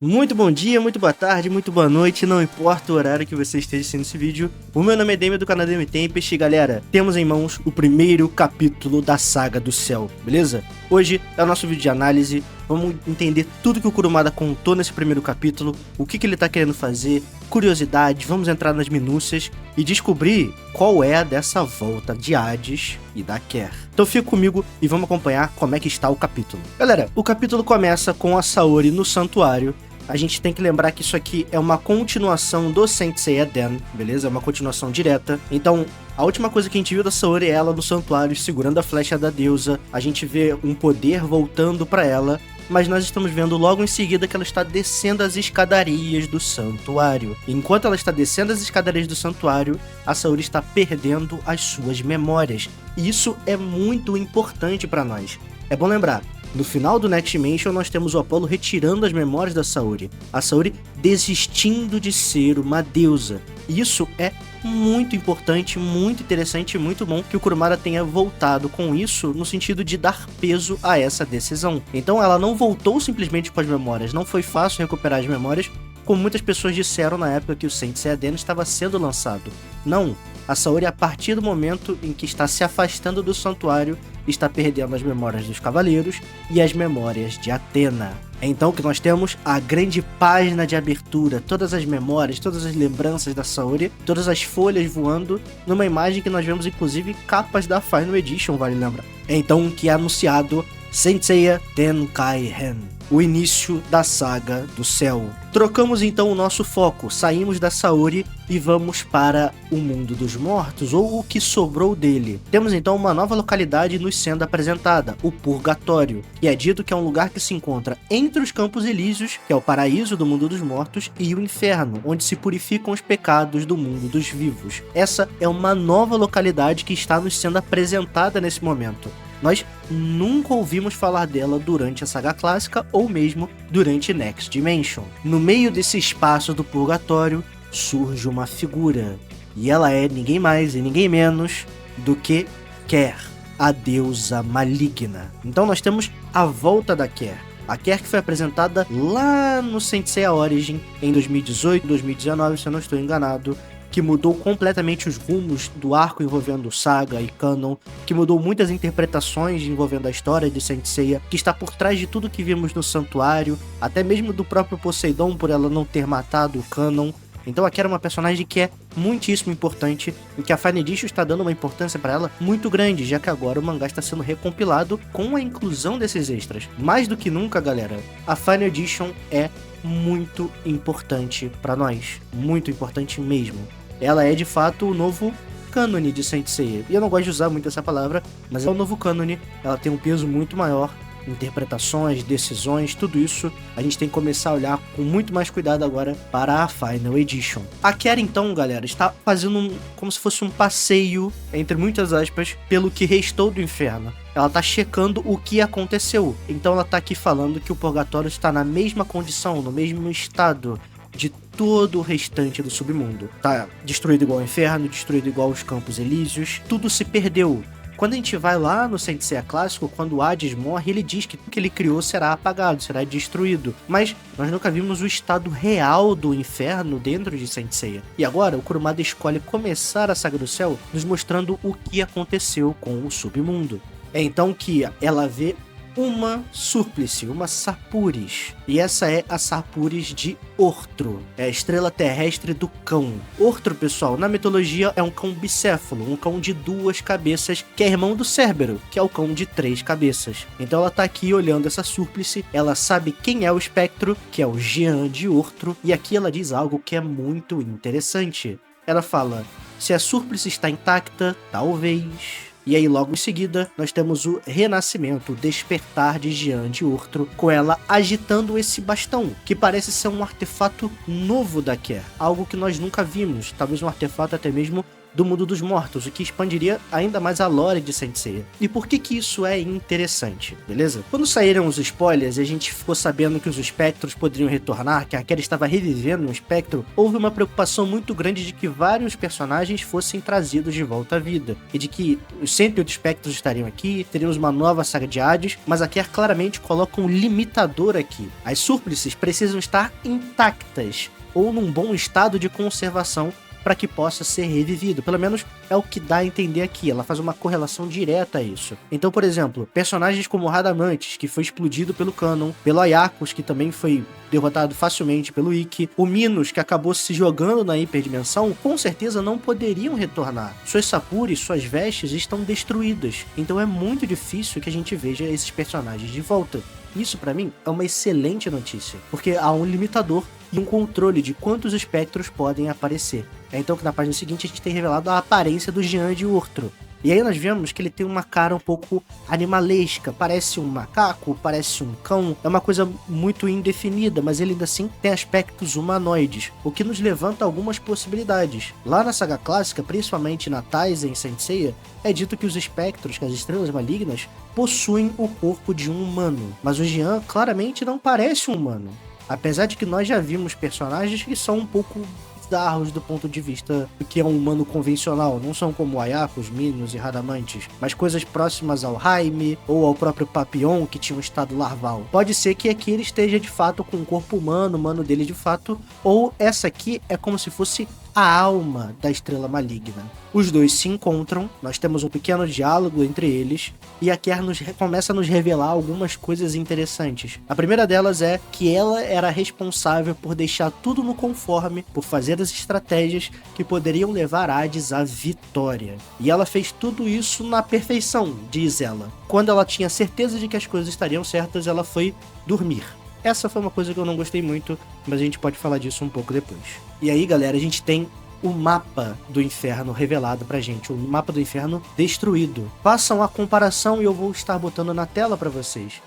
Muito bom dia, muito boa tarde, muito boa noite, não importa o horário que você esteja assistindo esse vídeo. O meu nome é Demi do canal Demi Tempest e galera, temos em mãos o primeiro capítulo da Saga do Céu, beleza? Hoje é o nosso vídeo de análise, vamos entender tudo que o Kurumada contou nesse primeiro capítulo, o que ele tá querendo fazer, curiosidades, vamos entrar nas minúcias e descobrir qual é a dessa volta de Hades e da Quer. Então fica comigo e vamos acompanhar como é que está o capítulo. Galera, o capítulo começa com a Saori no santuário. A gente tem que lembrar que isso aqui é uma continuação do Saint Seiya Den, beleza? É uma continuação direta. Então, a última coisa que a gente viu da Saori é ela no santuário segurando a flecha da deusa. A gente vê um poder voltando pra ela, mas nós estamos vendo logo em seguida que ela está descendo as escadarias do santuário. Enquanto ela está descendo as escadarias do santuário, a Saori está perdendo as suas memórias. E isso é muito importante pra nós. É bom lembrar, no final do Next Dimension nós temos o Apollo retirando as memórias da Saori. A Saori desistindo de ser uma deusa. E isso é muito importante, muito interessante e muito bom que o Kurumada tenha voltado com isso no sentido de dar peso a essa decisão. Então ela não voltou simplesmente com as memórias, não foi fácil recuperar as memórias, como muitas pessoas disseram na época que o Saint Seiya Den estava sendo lançado. Não, a Saori, a partir do momento em que está se afastando do santuário, está perdendo as memórias dos cavaleiros e as memórias de Athena. É então que nós temos a grande página de abertura, todas as memórias, todas as lembranças da Saori, todas as folhas voando, numa imagem que nós vemos inclusive capas da Final Edition, vale lembrar. É então que é anunciado Saint Seiya Tenkaihen, o início da Saga do Céu. Trocamos então o nosso foco, saímos da Saori e vamos para o mundo dos mortos, ou o que sobrou dele. Temos então uma nova localidade nos sendo apresentada, o Purgatório, que é dito que é um lugar que se encontra entre os Campos Elíseos, que é o paraíso do mundo dos mortos, e o inferno, onde se purificam os pecados do mundo dos vivos. Essa é uma nova localidade que está nos sendo apresentada nesse momento. Nós nunca ouvimos falar dela durante a saga clássica ou mesmo durante Next Dimension. No meio desse espaço do Purgatório surge uma figura, e ela é ninguém mais e ninguém menos do que Quer, a deusa maligna. Então nós temos a volta da Quer. A Quer que foi apresentada lá no Saint Seiya Origin em 2018, 2019, se eu não estou enganado, que mudou completamente os rumos do arco envolvendo Saga e Canon, que mudou muitas interpretações envolvendo a história de Saint Seiya, que está por trás de tudo que vimos no Santuário, até mesmo do próprio Poseidon por ela não ter matado o Canon. Então aqui era uma personagem que é muitíssimo importante e que a Final Edition está dando uma importância para ela muito grande, já que agora o mangá está sendo recompilado com a inclusão desses extras. Mais do que nunca, galera, a Final Edition é muito importante para nós, muito importante mesmo. Ela é de fato o novo cânone de Saint Seiya. E eu não gosto de usar muito essa palavra, mas é o novo cânone. Ela tem um peso muito maior. Interpretações, decisões, tudo isso a gente tem que começar a olhar com muito mais cuidado agora para a Final Edition. A Quer então, galera, está fazendo como se fosse um passeio, entre muitas aspas, pelo que restou do inferno. Ela está checando o que aconteceu. Então ela está aqui falando que o Purgatório está na mesma condição, no mesmo estado de todo o restante do submundo. Tá destruído igual o inferno, destruído igual os Campos Elíseos, tudo se perdeu. Quando a gente vai lá no Saint Seiya clássico, quando o Hades morre, ele diz que tudo que ele criou será apagado, será destruído. Mas nós nunca vimos o estado real do inferno dentro de Saint Seiya. E agora o Kurumada escolhe começar a Saga do Céu nos mostrando o que aconteceu com o submundo. É então que ela vê uma Súplice, uma Sarpuris. E essa é a Sarpuris de Ortro. É a estrela terrestre do cão. Ortro, pessoal, na mitologia é um cão bicéfalo, um cão de 2 cabeças, que é irmão do Cérbero, que é o cão de 3 cabeças. Então ela tá aqui olhando essa Súplice, ela sabe quem é o espectro, que é o Jean de Ortro, e aqui ela diz algo que é muito interessante. Ela fala, se a Súplice está intacta, talvez... E aí logo em seguida nós temos o renascimento, o despertar de Jean de Ortro, com ela agitando esse bastão, que parece ser um artefato novo da Quer, algo que nós nunca vimos, talvez um artefato até mesmo do mundo dos mortos, o que expandiria ainda mais a lore de Saint Seiya. E por que isso é interessante, beleza? Quando saíram os spoilers e a gente ficou sabendo que os espectros poderiam retornar, que a Kera estava revivendo um espectro, houve uma preocupação muito grande de que vários personagens fossem trazidos de volta à vida, e de que os 108 espectros estariam aqui, teríamos uma nova saga de Hades, mas a Kera claramente coloca um limitador aqui. As súplices precisam estar intactas, ou num bom estado de conservação, para que possa ser revivido. Pelo menos é o que dá a entender aqui. Ela faz uma correlação direta a isso. Então, por exemplo, personagens como Radamantes, que foi explodido pelo Canon, pelo Ayakos, que também foi derrotado facilmente pelo Ikki, o Minos, que acabou se jogando na hiperdimensão, com certeza não poderiam retornar. Suas Sapuri, suas vestes estão destruídas. Então é muito difícil que a gente veja esses personagens de volta. Isso, pra mim, é uma excelente notícia, porque há um limitador e um controle de quantos espectros podem aparecer. É então que na página seguinte a gente tem revelado a aparência do Jean de Urtro. E aí nós vemos que ele tem uma cara um pouco animalesca, parece um macaco, parece um cão, é uma coisa muito indefinida, mas ele ainda assim tem aspectos humanoides, o que nos levanta algumas possibilidades. Lá na saga clássica, principalmente na Taizen Saint Seiya, é dito que os espectros, que as estrelas malignas, possuem o corpo de um humano, mas o Jean claramente não parece um humano. Apesar de que nós já vimos personagens que são um pouco bizarros do ponto de vista do que é um humano convencional, não são como Ayakos, Minos e Radamantes, mas coisas próximas ao Jaime ou ao próprio Papillon, que tinha um estado larval. Pode ser que aqui ele esteja de fato com um corpo humano, o humano dele de fato, ou essa aqui é como se fosse a alma da estrela maligna. Os dois se encontram, nós temos um pequeno diálogo entre eles, e a Kera começa a nos revelar algumas coisas interessantes. A primeira delas é que ela era responsável por deixar tudo no conforme, por fazer as estratégias que poderiam levar Hades à vitória. E ela fez tudo isso na perfeição, diz ela. Quando ela tinha certeza de que as coisas estariam certas, ela foi dormir. Essa foi uma coisa que eu não gostei muito, mas a gente pode falar disso um pouco depois. E aí, galera, a gente tem o mapa do inferno revelado pra gente, o mapa do inferno destruído. Façam a comparação e eu vou estar botando na tela pra vocês.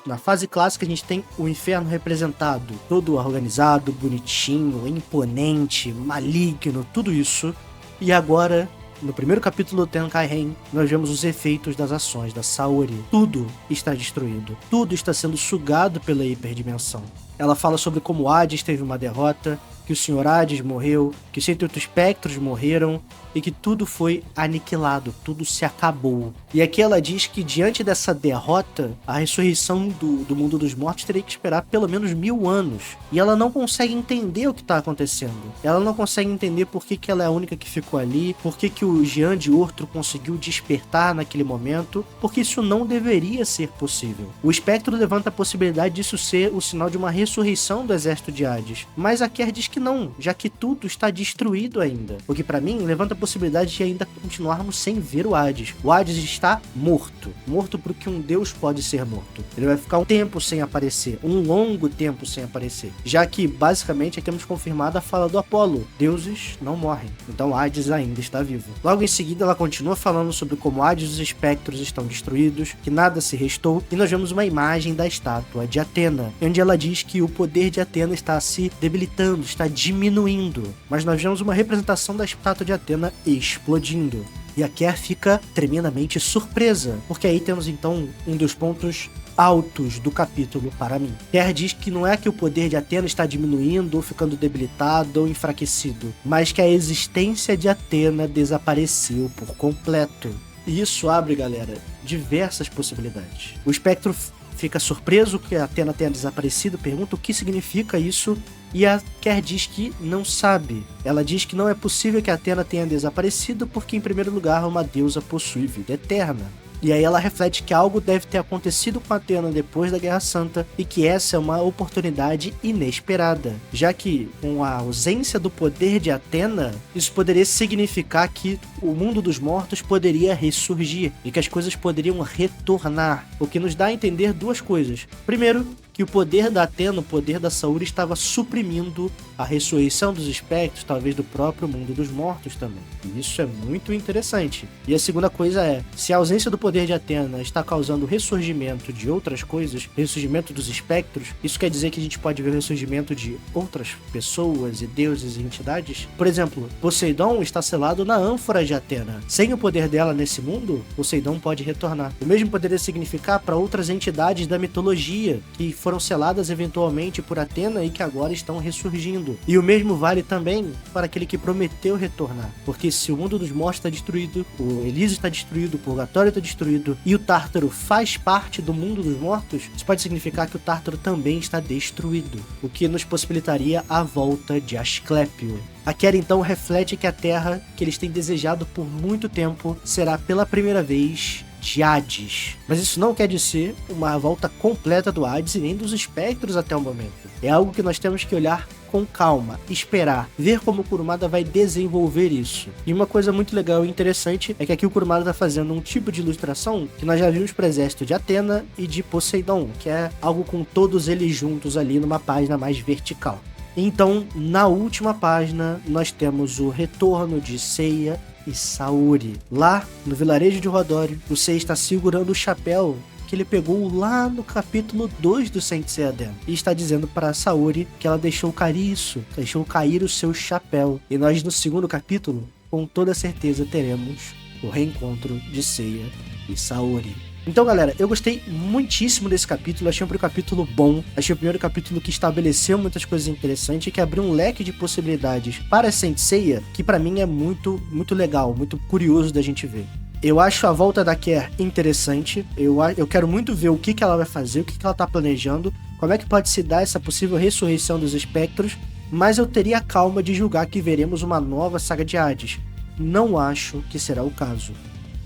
Na fase clássica a gente tem o inferno representado, todo organizado, bonitinho, imponente, maligno, tudo isso. E agora, no primeiro capítulo do Tenkairen, nós vemos os efeitos das ações da Saori. Tudo está destruído. Tudo está sendo sugado pela hiperdimensão. Ela fala sobre como Hades teve uma derrota, que o Sr. Hades morreu, que os 108 espectros morreram e que tudo foi aniquilado, tudo se acabou. E aqui ela diz que diante dessa derrota, a ressurreição do mundo dos mortos teria que esperar pelo menos 1000 anos. E ela não consegue entender o que está acontecendo. Ela não consegue entender por que ela é a única que ficou ali, por que o Jean de Urtro conseguiu despertar naquele momento, porque isso não deveria ser possível. O espectro levanta a possibilidade disso ser o sinal de uma ressurreição do exército de Hades. Mas a Kera diz que não, já que tudo está destruído ainda. O que pra mim levanta a possibilidade de ainda continuarmos sem ver o Hades. O Hades está morto. Morto porque um deus pode ser morto. Ele vai ficar um tempo sem aparecer, um longo tempo sem aparecer. Já que, basicamente, temos confirmada a fala do Apolo. Deuses não morrem. Então Hades ainda está vivo. Logo em seguida, ela continua falando sobre como Hades e os espectros estão destruídos, que nada se restou, e nós vemos uma imagem da estátua de Atena, onde ela diz que o poder de Atena está se debilitando, está diminuindo. Mas nós vemos uma representação da estátua de Atena explodindo. E a Kera fica tremendamente surpresa, porque aí temos então um dos pontos altos do capítulo para mim. Kera diz que não é que o poder de Atena está diminuindo ou ficando debilitado ou enfraquecido, mas que a existência de Atena desapareceu por completo. E isso abre, galera, diversas possibilidades. O espectro fica surpreso que a Atena tenha desaparecido, pergunta o que significa isso, e a Kera diz que não sabe. Ela diz que não é possível que a Atena tenha desaparecido porque, em primeiro lugar, uma deusa possui vida eterna. E aí ela reflete que algo deve ter acontecido com Atena depois da Guerra Santa e que essa é uma oportunidade inesperada, já que com a ausência do poder de Atena, isso poderia significar que o mundo dos mortos poderia ressurgir e que as coisas poderiam retornar, o que nos dá a entender duas coisas. Primeiro, que o poder da Athena, o poder da Saori, estava suprimindo a ressurreição dos espectros, talvez do próprio mundo dos mortos também. E isso é muito interessante. E a segunda coisa é, se a ausência do poder de Athena está causando o ressurgimento de outras coisas, ressurgimento dos espectros, isso quer dizer que a gente pode ver o ressurgimento de outras pessoas e deuses e entidades? Por exemplo, Poseidon está selado na ânfora de Athena. Sem o poder dela nesse mundo, Poseidon pode retornar. O mesmo poderia significar para outras entidades da mitologia, que foram seladas eventualmente por Athena e que agora estão ressurgindo. E o mesmo vale também para aquele que prometeu retornar. Porque se o mundo dos mortos está destruído, o Elísio está destruído, o Purgatório está destruído e o Tártaro faz parte do mundo dos mortos, isso pode significar que o Tártaro também está destruído, o que nos possibilitaria a volta de Asclépio. A Quera então reflete que a Terra, que eles têm desejado por muito tempo, será pela primeira vez de Hades. Mas isso não quer dizer uma volta completa do Hades e nem dos espectros até o momento. É algo que nós temos que olhar com calma, esperar, ver como o Kurumada vai desenvolver isso. E uma coisa muito legal e interessante é que aqui o Kurumada está fazendo um tipo de ilustração que nós já vimos para o exército de Athena e de Poseidon, que é algo com todos eles juntos ali numa página mais vertical. Então, na última página, nós temos o retorno de Seiya e Saori. Lá, no vilarejo de Rodório, o Seiya está segurando o chapéu que ele pegou lá no capítulo 2 do Saint Seiya Den. E está dizendo para Saori que ela deixou cair isso, deixou cair o seu chapéu. E nós, no segundo capítulo, com toda certeza teremos o reencontro de Seiya e Saori. Então, galera, eu gostei muitíssimo desse capítulo, achei um primeiro capítulo bom, achei o primeiro capítulo que estabeleceu muitas coisas interessantes e que abriu um leque de possibilidades para Saint Seiya, que pra mim é muito legal, muito curioso da gente ver. Eu acho a volta da Quer interessante, eu quero muito ver o que ela vai fazer, o que ela tá planejando, como é que pode se dar essa possível ressurreição dos espectros, mas eu teria a calma de julgar que veremos uma nova saga de Hades. Não acho que será o caso.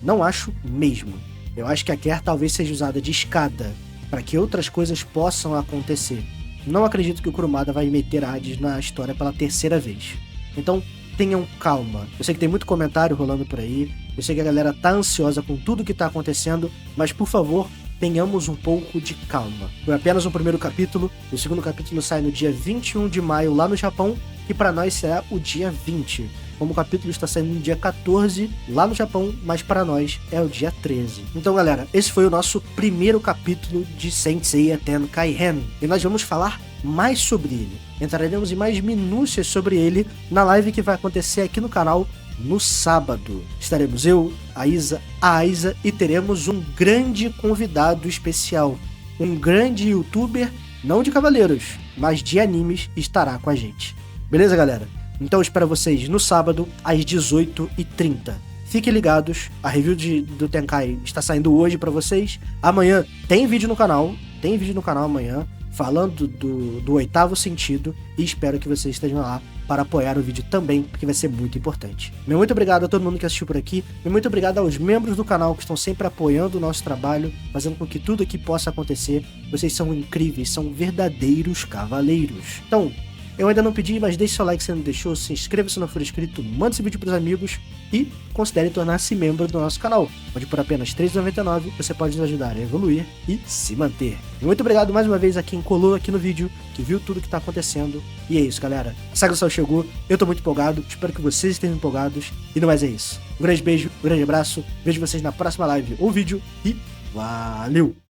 Não acho mesmo. Eu acho que a Quer talvez seja usada de escada para que outras coisas possam acontecer. Não acredito que o Kurumada vai meter Hades na história pela terceira vez. Então, tenham calma. Eu sei que tem muito comentário rolando por aí, eu sei que a galera tá ansiosa com tudo que tá acontecendo, mas por favor, tenhamos um pouco de calma. Foi apenas um primeiro capítulo, o segundo capítulo sai no dia 21 de maio lá no Japão, que para nós será o dia 20. Como o capítulo está saindo no dia 14 lá no Japão, mas para nós é o dia 13. Então, galera, esse foi o nosso primeiro capítulo de Saint Seiya Tenkairen. E nós vamos falar mais sobre ele. Entraremos em mais minúcias sobre ele na live que vai acontecer aqui no canal no sábado. Estaremos eu, a Aiza e teremos um grande convidado especial. Um grande youtuber, não de cavaleiros, mas de animes, estará com a gente. Beleza, galera? Então eu espero vocês no sábado, às 18h30. Fiquem ligados, a review do Tenkai está saindo hoje pra vocês. Amanhã tem vídeo no canal amanhã, falando do oitavo sentido. E espero que vocês estejam lá para apoiar o vídeo também, porque vai ser muito importante. Meu muito obrigado a todo mundo que assistiu por aqui. Meu muito obrigado aos membros do canal que estão sempre apoiando o nosso trabalho, fazendo com que tudo aqui possa acontecer. Vocês são incríveis, são verdadeiros cavaleiros. Então, eu ainda não pedi, mas deixe seu like se não deixou, se inscreva se não for inscrito, mande esse vídeo para os amigos e considere tornar-se membro do nosso canal, onde por apenas R$ 3,99 você pode nos ajudar a evoluir e se manter. E muito obrigado mais uma vez a quem colou aqui no vídeo, que viu tudo que está acontecendo. E é isso, galera. A Saga do Céu chegou, eu tô muito empolgado, espero que vocês estejam empolgados. E não mais é isso. Um grande beijo, um grande abraço, vejo vocês na próxima live ou vídeo e valeu!